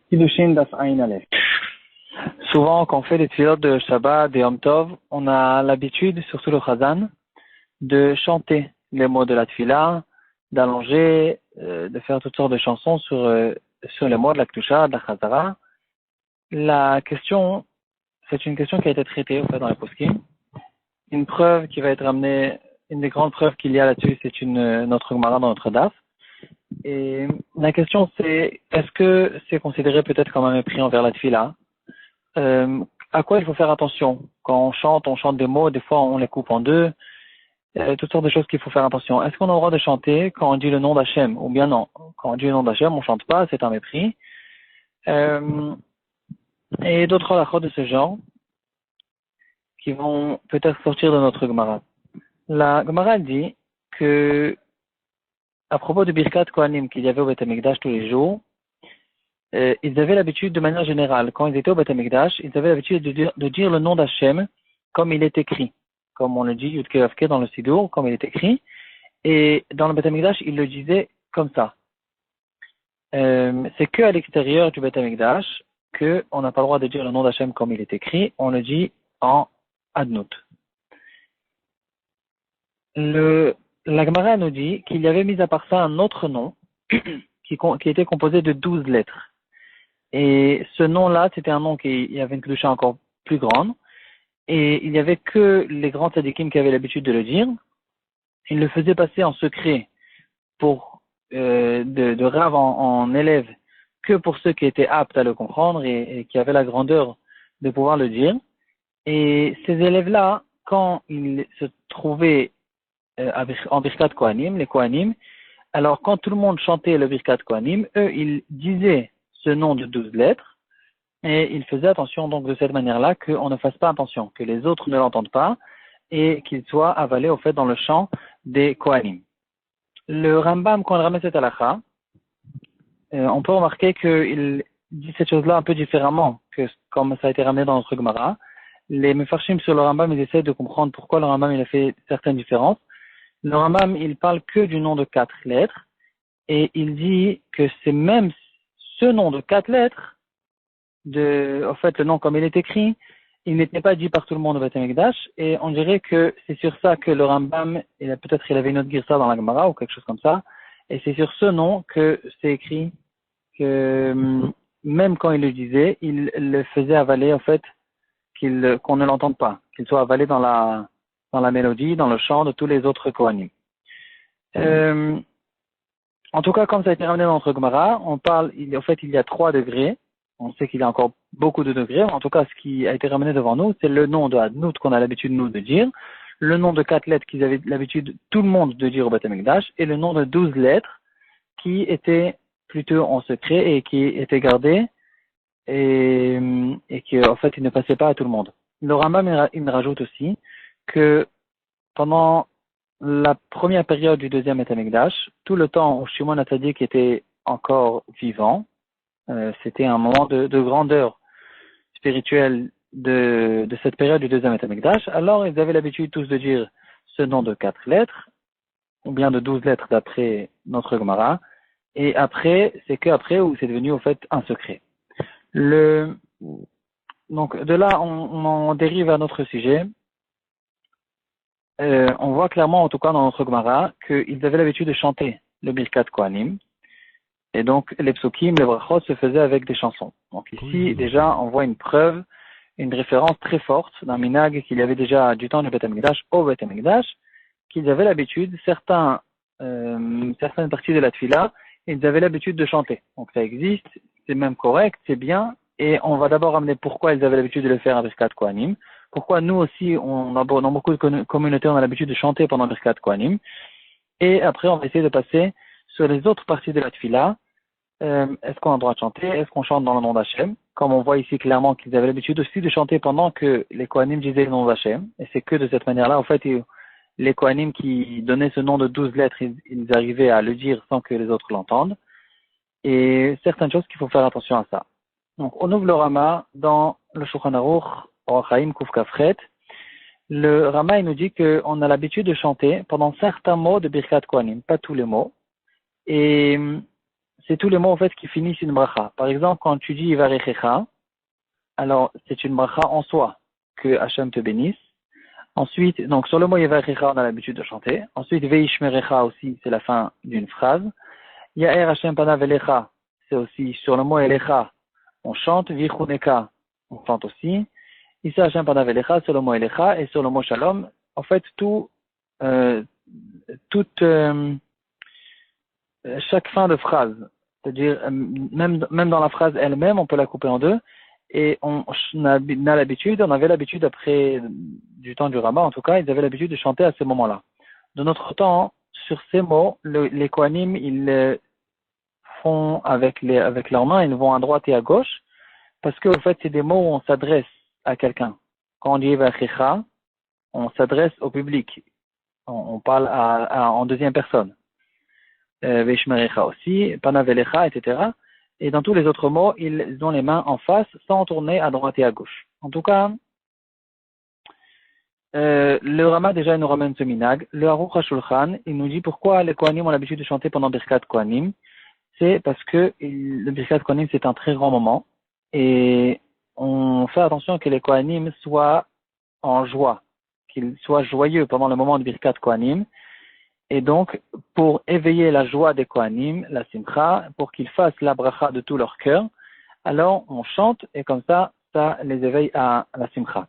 Kiddushin das Ain Aleph. Souvent, quand on fait des tefilot de Shabbat, des Yom Tov, on a l'habitude, surtout le Chazan, de chanter les mots de la tefila, d'allonger, de faire toutes sortes de chansons sur les mots de la Kedusha, de la Chazara. La question, c'est une question qui a été traitée au fait dans les poskim. Une preuve qui va être amenée, une des grandes preuves qu'il y a là-dessus, c'est notre Gemara dans notre daf. Et la question c'est, est-ce que c'est considéré peut-être comme un mépris envers la tefila? À quoi il faut faire attention? Quand on chante des mots, des fois on les coupe en deux, toutes sortes de choses qu'il faut faire attention. Est-ce qu'on a le droit de chanter quand on dit le nom d'Hachem? Ou bien non? Quand on dit le nom d'Hachem, on chante pas, c'est un mépris. Et d'autres halachot de ce genre qui vont peut-être sortir de notre Gemara. La Gemara dit que à propos de Birkat Kohanim qu'il y avait au Beth Amikdash tous les jours, ils avaient l'habitude, de manière générale, quand ils étaient au Beth Amikdash, ils avaient l'habitude de dire le nom d'Hachem comme il est écrit, comme on le dit Yud Kei Vav Kei dans le Sidour, comme il est écrit, et dans le Beth Amikdash, ils le disaient comme ça. C'est que à l'extérieur du Beth Amikdash qu'on n'a pas le droit de dire le nom d'Hachem comme il est écrit, on le dit en Adnout. La Gemara nous dit qu'il y avait mis à part ça un autre nom qui était composé de 12 lettres. Et ce nom-là, c'était un nom qui avait une kedusha encore plus grande. Et il n'y avait que les grands tzadikim qui avaient l'habitude de le dire. Ils le faisaient passer en secret pour de rave en élève que pour ceux qui étaient aptes à le comprendre et qui avaient la grandeur de pouvoir le dire. Et ces élèves-là, quand ils se trouvaient en Birkat Kohanim, les Kohanim, alors quand tout le monde chantait le Birkat Kohanim, eux, ils disaient ce nom de 12 lettres, et ils faisaient attention donc de cette manière-là qu'on ne fasse pas attention, que les autres ne l'entendent pas, et qu'il soit avalé au fait dans le chant des Kohanim. Le Rambam, quand il ramène cette halakha, on peut remarquer qu'il dit cette chose-là un peu différemment que comme ça a été ramené dans notre Gemara. Les Mefarshim sur le Rambam, ils essaient de comprendre pourquoi le Rambam il a fait certaines différences. Le Rambam, il parle que du nom de 4 lettres, et il dit que c'est même ce nom de 4 lettres, en fait, le nom comme il est écrit, il n'était pas dit par tout le monde au Beth Amikdash, et on dirait que c'est sur ça que le Rambam, peut-être il avait une autre girsa dans la Gemara ou quelque chose comme ça, et c'est sur ce nom que c'est écrit que même quand il le disait, il le faisait avaler, en fait, qu'on ne l'entende pas, qu'il soit avalé dans la mélodie, dans le chant de tous les autres Kohanim. En tout cas, comme ça a été ramené dans notre Gemara, il y a 3 degrés. On sait qu'il y a encore beaucoup de degrés. En tout cas, ce qui a été ramené devant nous, c'est le nom de Adnout qu'on a l'habitude, nous, de dire, le nom de 4 lettres qu'ils avaient l'habitude, tout le monde, de dire au Beth Amikdash, et le nom de 12 lettres qui étaient plutôt en secret et qui étaient gardées et qui, en fait, ils ne passaient pas à tout le monde. Le Rambam, il me rajoute aussi que pendant la première période du deuxième Beth Amikdash, tout le temps où Shimon HaTzadik était encore vivant, c'était un moment de grandeur spirituelle de cette période du deuxième Beth Amikdash. Alors, ils avaient l'habitude tous de dire ce nom de 4 lettres, ou bien de 12 lettres d'après notre Gemara. Et après, c'est qu'après où c'est devenu, au fait, un secret. Donc, de là, on en dérive à notre sujet. On voit clairement, en tout cas dans notre Gemara, qu'ils avaient l'habitude de chanter le Birkat Kohanim. Et donc, les psukim, les brachot se faisaient avec des chansons. Donc ici, déjà, on voit une preuve, une référence très forte d'un minag qu'il y avait déjà du temps du Beth Amikdash au Beth Amikdash, qu'ils avaient l'habitude, certaines parties de la tefila, ils avaient l'habitude de chanter. Donc ça existe, c'est même correct, c'est bien, et on va d'abord amener pourquoi ils avaient l'habitude de le faire à Birkat Kohanim, pourquoi nous aussi, dans beaucoup de communautés, on a l'habitude de chanter pendant Birkat Kohanim, et après on va essayer de passer sur les autres parties de la tefila. Est-ce qu'on a le droit de chanter? Est-ce qu'on chante dans le nom d'Hachem? Comme on voit ici clairement qu'ils avaient l'habitude aussi de chanter pendant que les Kohanim disaient le nom d'Hachem. Et c'est que de cette manière-là, en fait, les Kohanim qui donnaient ce nom de 12 lettres, ils arrivaient à le dire sans que les autres l'entendent. Et certaines choses qu'il faut faire attention à ça. Donc, on ouvre le Rama dans le Shulchan Aruch, Orach Chaim Kuf Kafret. Le Rama, il nous dit qu'on a l'habitude de chanter pendant certains mots de Birkat Kohanim, pas tous les mots. Et c'est tous les mots en fait qui finissent une bracha. Par exemple, quand tu dis Yivarechecha, alors c'est une bracha en soi, que Hachem te bénisse. Ensuite, donc sur le mot Yivarechecha, on a l'habitude de chanter. Ensuite, Veishmerecha aussi, c'est la fin d'une phrase. Ya'er Hachem Panav Elecha, c'est aussi sur le mot Elecha, on chante. Vichuneka, on chante aussi. Issa Hachem Panav Elecha, sur le mot Elecha, et sur le mot Shalom, en fait, chaque fin de phrase, c'est-à-dire même dans la phrase elle-même, on peut la couper en deux, et on avait l'habitude après du temps du Rama, en tout cas, ils avaient l'habitude de chanter à ce moment-là. De notre temps, sur ces mots, les Kohanim, ils font avec leurs mains, ils vont à droite et à gauche, parce que en fait, c'est des mots où on s'adresse à quelqu'un. Quand on dit Vachecha, on s'adresse au public, on parle en deuxième personne. Veishmerecha aussi, Panavelecha, etc. Et dans tous les autres mots, ils ont les mains en face sans tourner à droite et à gauche. En tout cas, le Rama déjà nous ramène ce minag. Le Aruch HaShulchan, il nous dit pourquoi les Kohanim ont l'habitude de chanter pendant Birkat Kohanim. C'est parce que le Birkat Kohanim c'est un très grand moment et on fait attention que les Kohanim soient en joie, qu'ils soient joyeux pendant le moment de Birkat Kohanim. Et donc, pour éveiller la joie des Kohanim, la Simcha, pour qu'ils fassent la bracha de tout leur cœur, alors on chante et comme ça les éveille à la Simcha.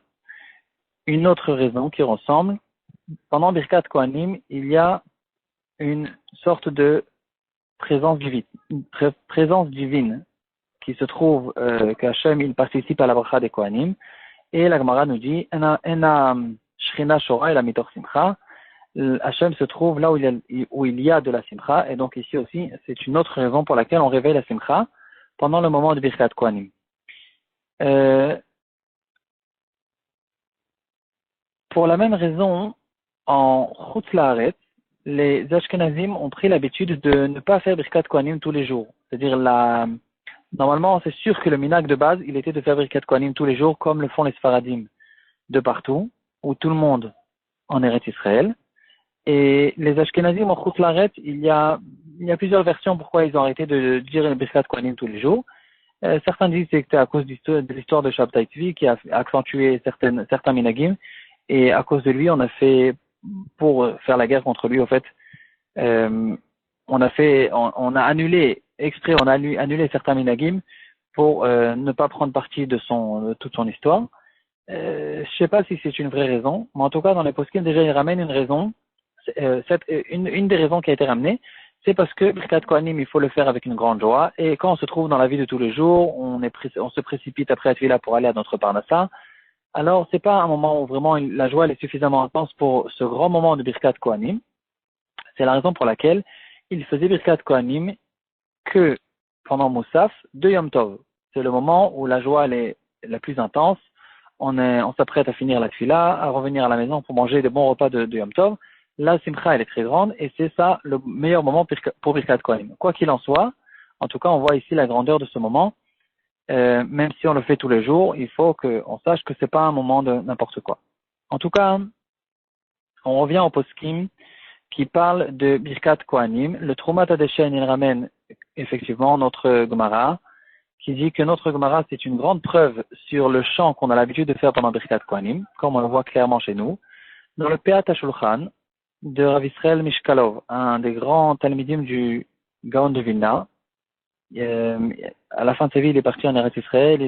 Une autre raison qui ressemble, pendant Birkat Kohanim, il y a une sorte de présence divine qui se trouve qu'Hachem il participe à la bracha des Kohanim. Et la Gemara nous dit, Ena Shrina Shora et la Mitor Simcha. Hachem se trouve là où il y a de la simcha, et donc ici aussi, c'est une autre raison pour laquelle on réveille la simcha pendant le moment de Birkat Kohanim. Pour la même raison, en Chutz La'aretz, les Ashkenazim ont pris l'habitude de ne pas faire Birkat Kohanim tous les jours. C'est-à-dire, normalement, c'est sûr que le minhag de base, il était de faire Birkat Kohanim tous les jours, comme le font les Sfaradim de partout, où tout le monde en Eretz Israël. Et les Ashkenazim en Chutz La'aretz, il y a plusieurs versions pourquoi ils ont arrêté de dire le Birkat Kohanim tous les jours. Certains disent que c'était à cause de l'histoire de Shabtai Tzvi qui a accentué certains minagim, et à cause de lui, on a fait, pour faire la guerre contre lui, en fait, on a annulé certains minagim pour ne pas prendre parti de toute son histoire. Je sais pas si c'est une vraie raison, mais en tout cas, dans les poskim, déjà, il ramène une raison. Une des raisons qui a été ramenée, c'est parce que Birkat Kohanim, il faut le faire avec une grande joie, et quand on se trouve dans la vie de tous les jours, on se précipite après la Tefila pour aller à notre Parnassa, alors c'est pas un moment où vraiment la joie elle est suffisamment intense pour ce grand moment de Birkat Kohanim. C'est la raison pour laquelle il faisait Birkat Kohanim que pendant Moussaf de Yom Tov. C'est le moment où la joie elle est la plus intense, on s'apprête à finir la Tefila, à revenir à la maison pour manger des bons repas de Yom Tov. La simcha, elle est très grande, et c'est ça le meilleur moment pour Birkat Kohanim. Quoi qu'il en soit, en tout cas, on voit ici la grandeur de ce moment. Même si on le fait tous les jours, il faut qu'on sache que c'est pas un moment de n'importe quoi. En tout cas, on revient au poskim qui parle de Birkat Kohanim. Le Trumat Hadeshen, il ramène effectivement notre Gemara, qui dit que notre Gemara, c'est une grande preuve sur le chant qu'on a l'habitude de faire pendant Birkat Kohanim, comme on le voit clairement chez nous. Dans le Peat HaShulchan de Rav Israël Mishkalov, un des grands talmidim du Gaon de Vilna, à la fin de sa vie, il est parti en Eretz Israël, il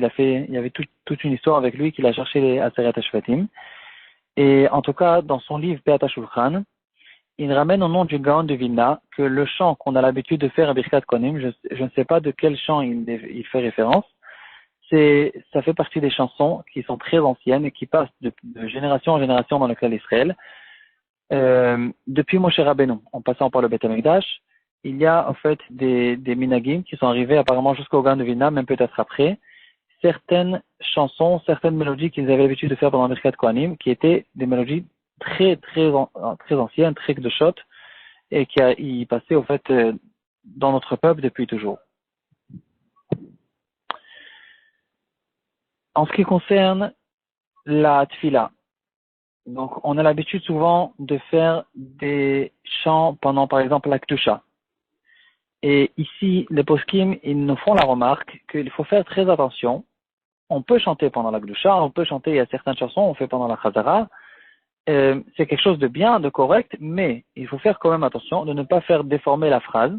y avait toute une histoire avec lui qu'il a cherché les Aseret HaShvatim. Et en tout cas, dans son livre Peat HaShulchan, il ramène au nom du Gaon de Vilna que le chant qu'on a l'habitude de faire à Birkat Kohanim, je ne sais pas de quel chant il fait référence, ça fait partie des chansons qui sont très anciennes et qui passent de génération en génération dans le clan d'Israël. Depuis Moshe Rabbeinu, en passant par le Beth Amikdash, il y a en fait des minagim qui sont arrivés apparemment jusqu'au Gaon de Vilna, même peut-être après, certaines chansons, certaines mélodies qu'ils avaient l'habitude de faire pendant Birkat Kohanim, qui étaient des mélodies très anciennes, très gdoshot, et qui passaient au fait dans notre peuple depuis toujours. En ce qui concerne la tfila, donc on a l'habitude souvent de faire des chants pendant par exemple la Ktusha. Et ici, les poskim, ils nous font la remarque qu'il faut faire très attention. On peut chanter pendant la gdusha, on peut chanter, il y a certaines chansons, on fait pendant la chazara. C'est quelque chose de bien, de correct, mais il faut faire quand même attention de ne pas faire déformer la phrase,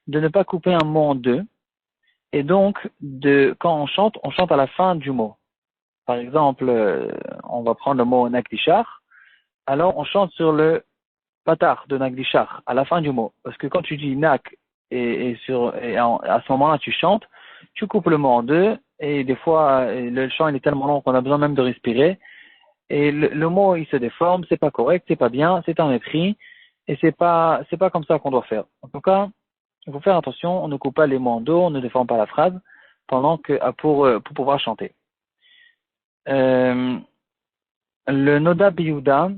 de ne pas couper un mot en deux, et donc, quand on chante à la fin du mot. Par exemple, on va prendre le mot Nagdishar, alors on chante sur le patar de Nagdishar, à la fin du mot. Parce que quand tu dis Nak, à ce moment-là tu chantes, tu coupes le mot en deux, et des fois, le chant il est tellement long qu'on a besoin même de respirer, et le mot il se déforme, c'est pas correct, c'est pas bien, c'est un mépris, et c'est pas comme ça qu'on doit faire. En tout cas, il faut faire attention, on ne coupe pas les mots en deux, on ne déforme pas la phrase, pour pouvoir chanter. Le Noda Biyuda,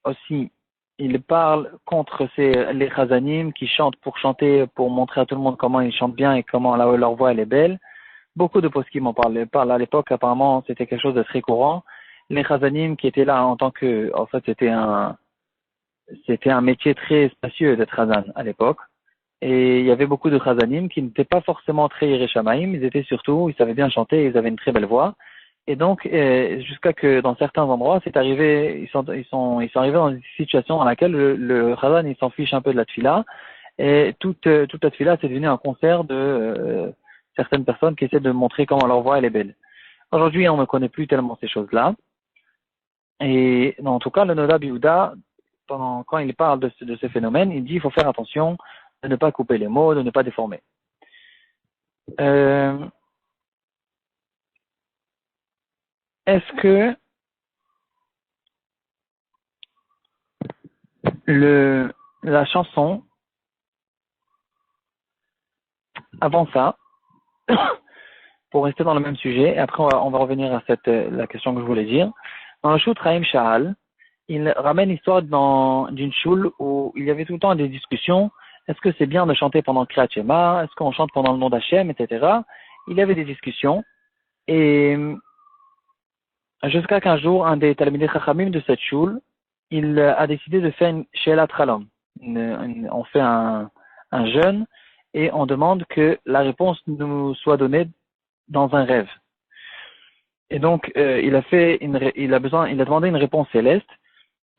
aussi, il parle contre les Chazanim qui chantent pour montrer à tout le monde comment ils chantent bien et comment leur voix elle est belle. Beaucoup de poskim en parlent à l'époque, apparemment c'était quelque chose de très courant. Les Chazanim qui étaient là en fait c'était un métier très spacieux d'être Chazan à l'époque. Et il y avait beaucoup de Chazanim qui n'étaient pas forcément très Yereshamaïm, ils savaient bien chanter, ils avaient une très belle voix. Et donc, jusqu'à que dans certains endroits, c'est arrivé, ils sont arrivés dans une situation dans laquelle le Chazan, il s'en fiche un peu de la tfila, et toute la tfila, c'est devenu un concert de certaines personnes qui essaient de montrer comment leur voix elle est belle. Aujourd'hui, on ne connaît plus tellement ces choses-là. Et en tout cas, le Noda Biouda, quand il parle de ce phénomène, il dit il faut faire attention de ne pas couper les mots, de ne pas déformer. Est-ce que la chanson, avant ça, pour rester dans le même sujet, et après on va revenir à la question que je voulais dire. Dans le Shut Chaim Sha'al, il ramène l'histoire d'une choule où il y avait tout le temps des discussions. Est-ce que c'est bien de chanter pendant Kriyat Shema? Est-ce qu'on chante pendant le nom d'Hachem, etc. Il y avait des discussions. Et jusqu'à qu'un jour, un des Talmidei Chachamim de cette choule, il a décidé de faire une She'elat Chalom. On fait un jeûne et on demande que la réponse nous soit donnée dans un rêve. Et donc, il a demandé une réponse céleste,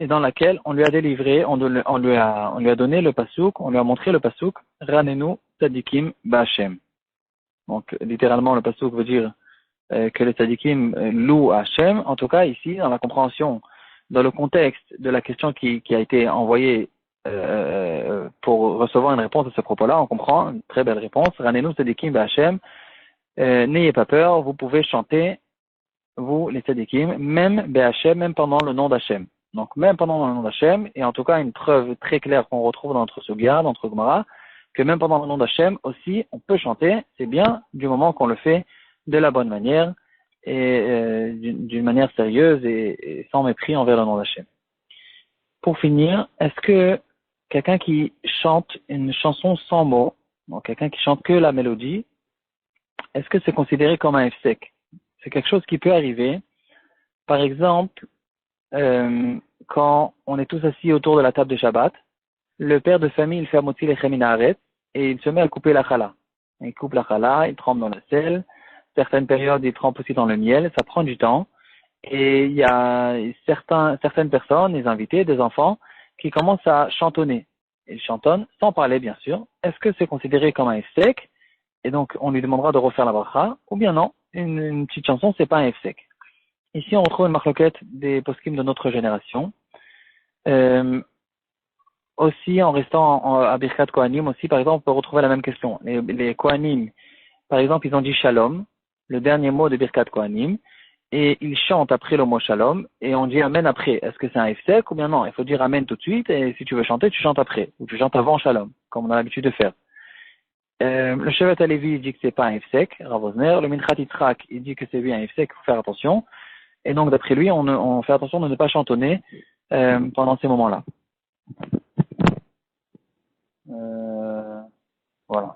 et dans laquelle on lui a délivré, on lui a donné le pasouk, on lui a montré le pasouk, Ranenu Tzadikim Ba'Hashem. Donc, littéralement, le pasouk veut dire que les tzadikim louent Hachem. En tout cas, ici, dans la compréhension, dans le contexte de la question qui a été envoyée pour recevoir une réponse à ce propos-là, on comprend une très belle réponse. Ranenu Tzadikim Ba'Hashem. N'ayez pas peur, vous pouvez chanter, vous, les tzadikim, même B'Hashem, même pendant le nom d'Hachem. Donc, même pendant le nom d'Hachem, et en tout cas, une preuve très claire qu'on retrouve dans notre Sugya, dans notre Gemara, que même pendant le nom d'Hachem aussi, on peut chanter, c'est bien, du moment qu'on le fait de la bonne manière, et d'une manière sérieuse et sans mépris envers le nom d'Hachem. Pour finir, est-ce que quelqu'un qui chante une chanson sans mots, donc quelqu'un qui chante que la mélodie, est-ce que c'est considéré comme un hefsek? C'est quelque chose qui peut arriver. Par exemple, quand on est tous assis autour de la table de Shabbat, le père de famille, il fait amotzi lechem min haaretz et il se met à couper la challah. Il coupe la challah, il trempe dans le sel. Certaines périodes, il trempe aussi dans le miel. Ça prend du temps. Et il y a certaines personnes, des invités, des enfants, qui commencent à chantonner. Ils chantonnent sans parler, bien sûr. Est-ce que c'est considéré comme un hefsek? Et donc, on lui demandera de refaire la bracha, ou bien non, une petite chanson, c'est pas un hefsek. Ici, on retrouve une marloquette des poskim de notre génération. Aussi, en restant à Birkat Kohanim, aussi, par exemple, on peut retrouver la même question. Les Kohanim, par exemple, ils ont dit Shalom, le dernier mot de Birkat Kohanim, et ils chantent après le mot Shalom, et on dit Amen après. Est-ce que c'est un hefsek ou bien non? Il faut dire Amen tout de suite, et si tu veux chanter, tu chantes après, ou tu chantes avant Shalom, comme on a l'habitude de faire. Le Shevet Alevi dit que c'est pas un hefsek, Rav Osner. Le Minchat Yitzhak, il dit que c'est bien un hefsek, il faut faire attention. Et donc, d'après lui, on fait attention de ne pas chantonner pendant ces moments-là. Voilà.